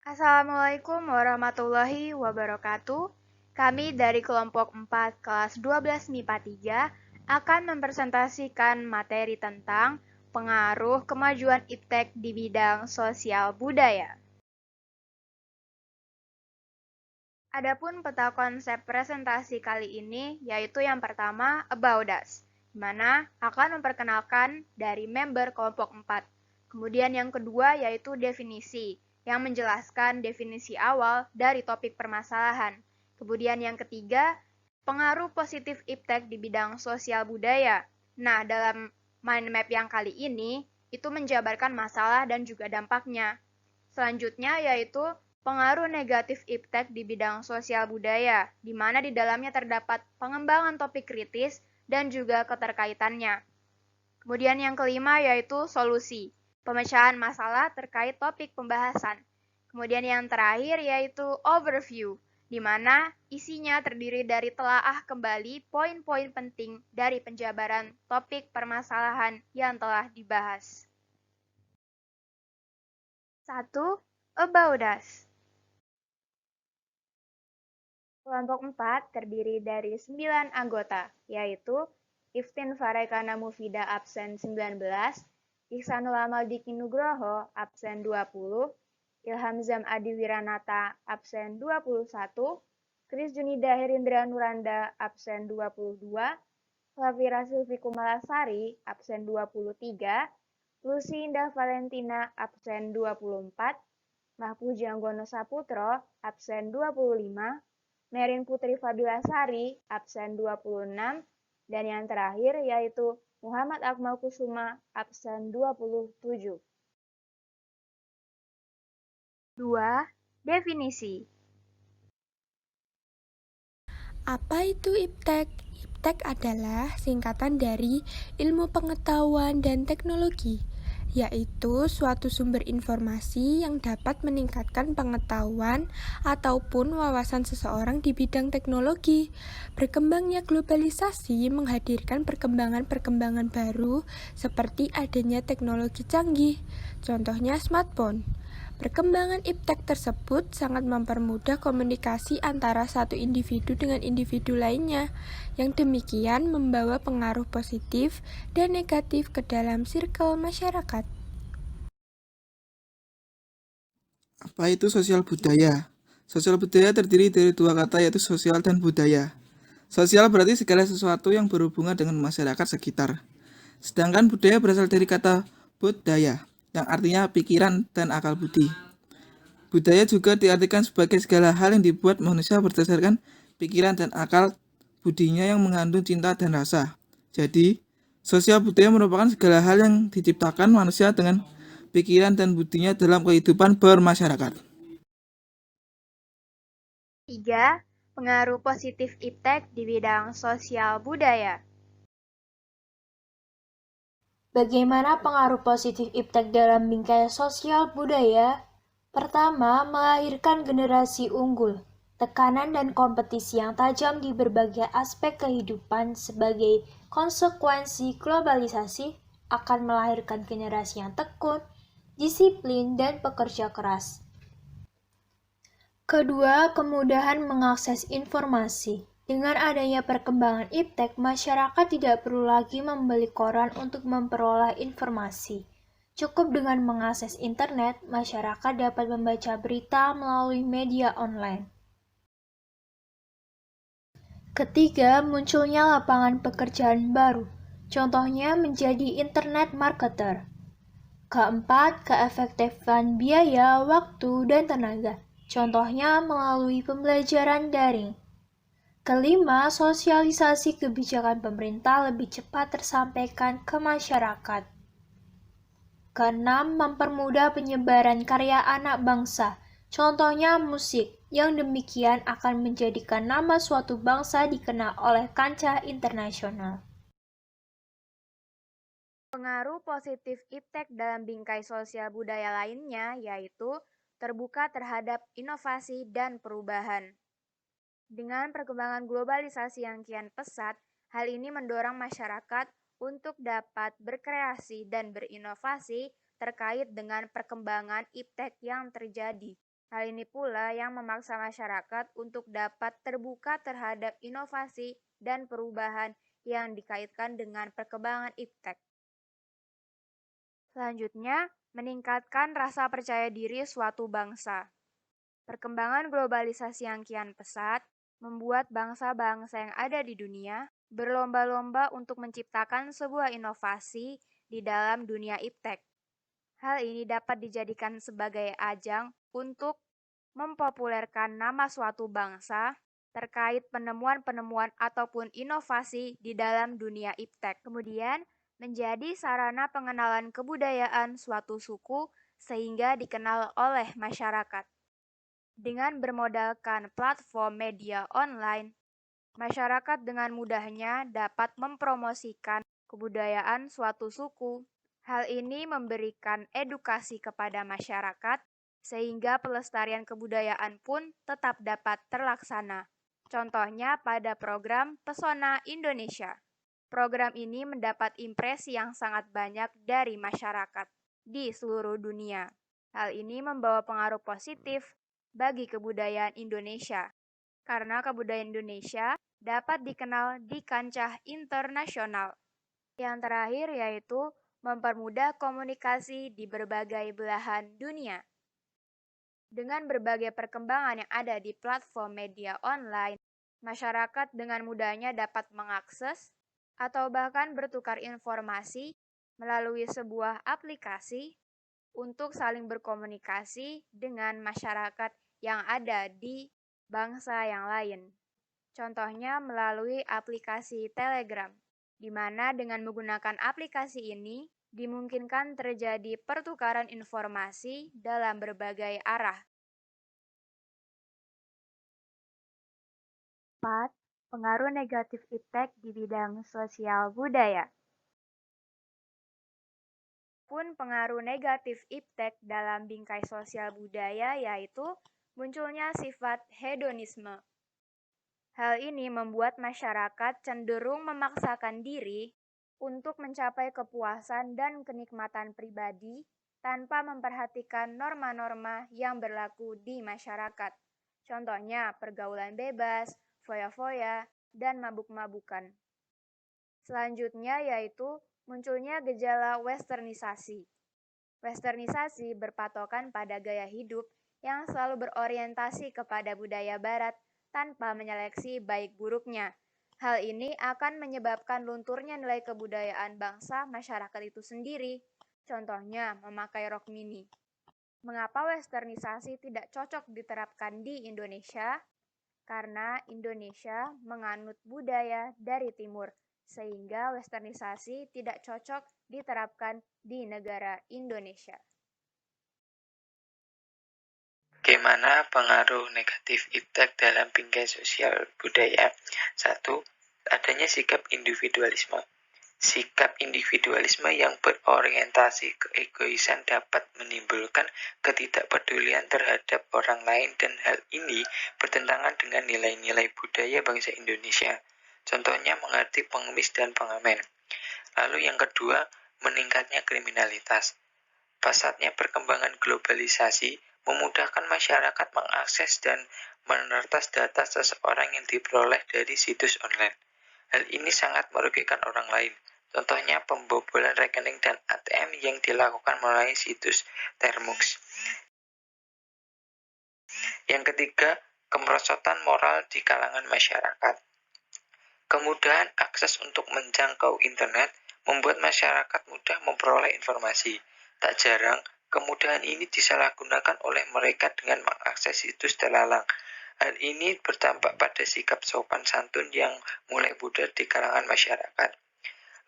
Assalamualaikum warahmatullahi wabarakatuh. Kami dari kelompok 4 kelas 12 MIPA 3 akan mempresentasikan materi tentang pengaruh kemajuan iptek di bidang sosial budaya. Adapun peta konsep presentasi kali ini yaitu yang pertama About Us, di mana akan memperkenalkan dari member kelompok 4. Kemudian yang kedua yaitu definisi, yang menjelaskan definisi awal dari topik permasalahan. Kemudian yang ketiga, pengaruh positif iptek di bidang sosial budaya. Nah, dalam mind map yang kali ini, itu menjabarkan masalah dan juga dampaknya. Selanjutnya yaitu pengaruh negatif iptek di bidang sosial budaya, di mana di dalamnya terdapat pengembangan topik kritis dan juga keterkaitannya. Kemudian yang kelima yaitu solusi, pemecahan masalah terkait topik pembahasan. Kemudian yang terakhir yaitu overview, di mana isinya terdiri dari telaah kembali poin-poin penting dari penjabaran topik permasalahan yang telah dibahas. 1. About Us. Kelompok 4 terdiri dari 9 anggota, yaitu Iftin Farekana Mufida absen 19, Ihsanul Amal Diki Nugroho absen 20, Ilham Zam Adi Wiranata absen 21, Kris Junida Herindra Nuranda absen 22, Flavira Silvi Kumalasari absen 23, Lucy Indah Valentina absen 24, Mahpuji Anggono Saputro absen 25, Merin Putri Fabila Sari, absen 26, dan yang terakhir yaitu Muhammad Akmal Kusuma, absen 27. 2. Definisi. Apa itu iptek? Iptek adalah singkatan dari Ilmu Pengetahuan dan Teknologi, yaitu suatu sumber informasi yang dapat meningkatkan pengetahuan ataupun wawasan seseorang di bidang teknologi. Berkembangnya globalisasi menghadirkan perkembangan-perkembangan baru seperti adanya teknologi canggih, contohnya smartphone. Perkembangan iptek tersebut sangat mempermudah komunikasi antara satu individu dengan individu lainnya, yang demikian membawa pengaruh positif dan negatif ke dalam circle masyarakat. Apa itu sosial budaya? Sosial budaya terdiri dari dua kata yaitu sosial dan budaya. Sosial berarti segala sesuatu yang berhubungan dengan masyarakat sekitar. Sedangkan budaya berasal dari kata budaya, yang artinya pikiran dan akal budi. Budaya juga diartikan sebagai segala hal yang dibuat manusia berdasarkan pikiran dan akal budinya yang mengandung cinta dan rasa. Jadi, sosial budaya merupakan segala hal yang diciptakan manusia dengan pikiran dan budinya dalam kehidupan bermasyarakat. 3. Pengaruh positif iptek di bidang sosial budaya. Bagaimana pengaruh positif iptek dalam bingkai sosial budaya? Pertama, melahirkan generasi unggul. Tekanan dan kompetisi yang tajam di berbagai aspek kehidupan sebagai konsekuensi globalisasi akan melahirkan generasi yang tekun, disiplin, dan pekerja keras. Kedua, kemudahan mengakses informasi. Dengan adanya perkembangan iptek, masyarakat tidak perlu lagi membeli koran untuk memperoleh informasi. Cukup dengan mengakses internet, masyarakat dapat membaca berita melalui media online. Ketiga, munculnya lapangan pekerjaan baru. Contohnya menjadi internet marketer. Keempat, keefektifan biaya, waktu, dan tenaga. Contohnya melalui pembelajaran daring. Kelima, sosialisasi kebijakan pemerintah lebih cepat tersampaikan ke masyarakat. Keenam, mempermudah penyebaran karya anak bangsa, contohnya musik, yang demikian akan menjadikan nama suatu bangsa dikenal oleh kancah internasional. Pengaruh positif iptek dalam bingkai sosial budaya lainnya yaitu terbuka terhadap inovasi dan perubahan. Dengan perkembangan globalisasi yang kian pesat, hal ini mendorong masyarakat untuk dapat berkreasi dan berinovasi terkait dengan perkembangan iptek yang terjadi. Hal ini pula yang memaksa masyarakat untuk dapat terbuka terhadap inovasi dan perubahan yang dikaitkan dengan perkembangan iptek. Selanjutnya, meningkatkan rasa percaya diri suatu bangsa. Perkembangan globalisasi yang kian pesat membuat bangsa-bangsa yang ada di dunia berlomba-lomba untuk menciptakan sebuah inovasi di dalam dunia iptek. Hal ini dapat dijadikan sebagai ajang untuk mempopulerkan nama suatu bangsa terkait penemuan-penemuan ataupun inovasi di dalam dunia iptek. Kemudian, menjadi sarana pengenalan kebudayaan suatu suku sehingga dikenal oleh masyarakat. Dengan bermodalkan platform media online, masyarakat dengan mudahnya dapat mempromosikan kebudayaan suatu suku. Hal ini memberikan edukasi kepada masyarakat sehingga pelestarian kebudayaan pun tetap dapat terlaksana. Contohnya pada program Pesona Indonesia. Program ini mendapat impresi yang sangat banyak dari masyarakat di seluruh dunia. Hal ini membawa pengaruh positif bagi kebudayaan Indonesia, karena kebudayaan Indonesia dapat dikenal di kancah internasional. Yang terakhir yaitu mempermudah komunikasi di berbagai belahan dunia. Dengan berbagai perkembangan yang ada di platform media online, masyarakat dengan mudahnya dapat mengakses atau bahkan bertukar informasi melalui sebuah aplikasi untuk saling berkomunikasi dengan masyarakat yang ada di bangsa yang lain. Contohnya melalui aplikasi Telegram, di mana dengan menggunakan aplikasi ini dimungkinkan terjadi pertukaran informasi dalam berbagai arah. 4. Pengaruh negatif iptek di bidang sosial budaya. Pun pengaruh negatif iptek dalam bingkai sosial budaya yaitu munculnya sifat hedonisme. Hal ini membuat masyarakat cenderung memaksakan diri untuk mencapai kepuasan dan kenikmatan pribadi tanpa memperhatikan norma-norma yang berlaku di masyarakat. Contohnya pergaulan bebas, foya-foya, dan mabuk-mabukan. Selanjutnya yaitu munculnya gejala westernisasi. Westernisasi berpatokan pada gaya hidup yang selalu berorientasi kepada budaya barat tanpa menyeleksi baik buruknya. Hal ini akan menyebabkan lunturnya nilai kebudayaan bangsa masyarakat itu sendiri. Contohnya, memakai rok mini. Mengapa westernisasi tidak cocok diterapkan di Indonesia? Karena Indonesia menganut budaya dari timur, sehingga westernisasi tidak cocok diterapkan di negara Indonesia. Bagaimana pengaruh negatif iptek dalam bingkai sosial budaya? 1. Adanya sikap individualisme. Sikap individualisme yang berorientasi keegoisan dapat menimbulkan ketidakpedulian terhadap orang lain dan hal ini bertentangan dengan nilai-nilai budaya bangsa Indonesia. Contohnya mengerti pengemis dan pengamen. Lalu yang kedua, meningkatnya kriminalitas. Pesatnya perkembangan globalisasi memudahkan masyarakat mengakses dan meretas data seseorang yang diperoleh dari situs online. Hal ini sangat merugikan orang lain. Contohnya pembobolan rekening dan ATM yang dilakukan melalui situs Termux. Yang ketiga, kemerosotan moral di kalangan masyarakat. Kemudahan akses untuk menjangkau internet membuat masyarakat mudah memperoleh informasi. Tak jarang, kemudahan ini disalahgunakan oleh mereka dengan mengakses situs terlarang. Hal ini berdampak pada sikap sopan santun yang mulai pudar di kalangan masyarakat.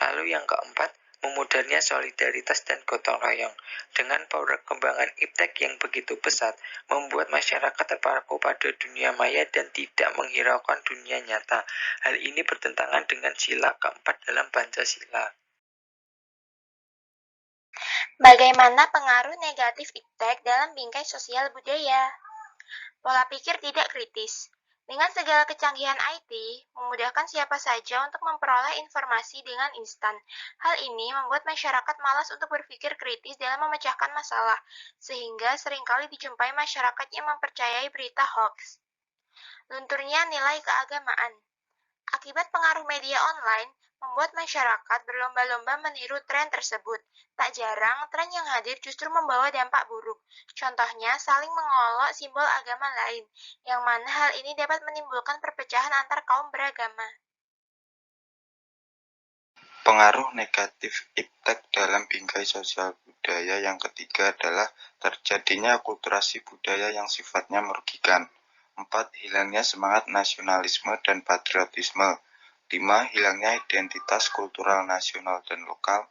Lalu yang keempat, memudahnya solidaritas dan gotong royong. Dengan perkembangan iptek yang begitu pesat, membuat masyarakat terpaku pada dunia maya dan tidak menghiraukan dunia nyata. Hal ini bertentangan dengan sila keempat dalam Pancasila. Bagaimana pengaruh negatif iptek dalam bingkai sosial budaya? Pola pikir tidak kritis. Dengan segala kecanggihan IT, memudahkan siapa saja untuk memperoleh informasi dengan instan. Hal ini membuat masyarakat malas untuk berpikir kritis dalam memecahkan masalah, sehingga seringkali dijumpai masyarakat yang mempercayai berita hoax. Lunturnya nilai keagamaan. Akibat pengaruh media online, membuat masyarakat berlomba-lomba meniru tren tersebut. Tak jarang, tren yang hadir justru membawa dampak buruk. Contohnya, saling mengolok simbol agama lain, yang mana hal ini dapat menimbulkan perpecahan antar kaum beragama. Pengaruh negatif iptek dalam bingkai sosial budaya yang ketiga adalah terjadinya akulturasi budaya yang sifatnya merugikan. 4. Hilangnya semangat nasionalisme dan patriotisme. 5. Hilangnya identitas kultural nasional dan lokal.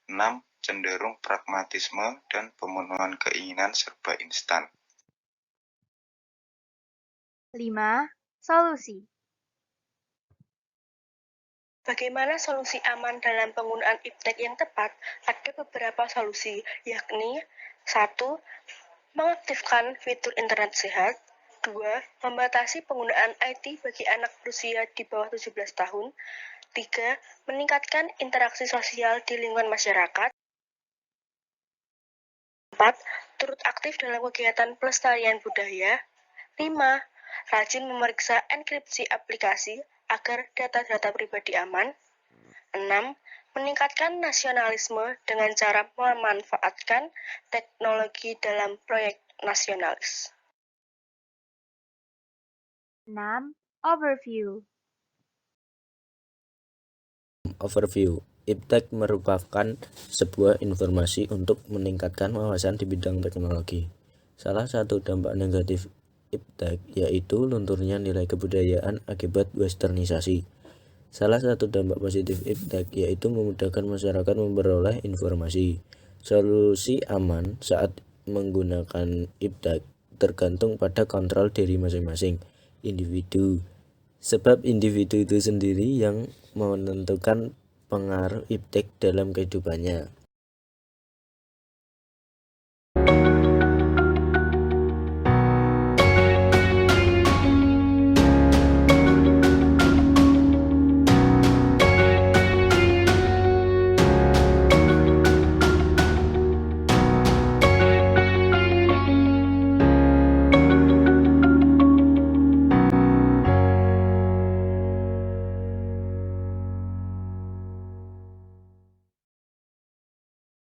6. Cenderung pragmatisme dan pemenuhan keinginan serba instan. 5. Solusi. Bagaimana solusi aman dalam penggunaan iptek yang tepat? Ada beberapa solusi, yakni 1. Mengaktifkan fitur internet sehat. 2. Membatasi penggunaan IT bagi anak berusia di bawah 17 tahun. 3. Meningkatkan interaksi sosial di lingkungan masyarakat. 4. Turut aktif dalam kegiatan pelestarian budaya. 5. Rajin memeriksa enkripsi aplikasi agar data-data pribadi aman. 6. Meningkatkan nasionalisme dengan cara memanfaatkan teknologi dalam proyek nasionalis. 6. Overview. Overview. Iptek merupakan sebuah informasi untuk meningkatkan wawasan di bidang teknologi. Salah satu dampak negatif iptek yaitu lunturnya nilai kebudayaan akibat westernisasi. Salah satu dampak positif iptek yaitu memudahkan masyarakat memperoleh informasi. Solusi aman saat menggunakan iptek tergantung pada kontrol diri masing-masing individu. Sebab individu itu sendiri yang menentukan pengaruh iptek dalam kehidupannya.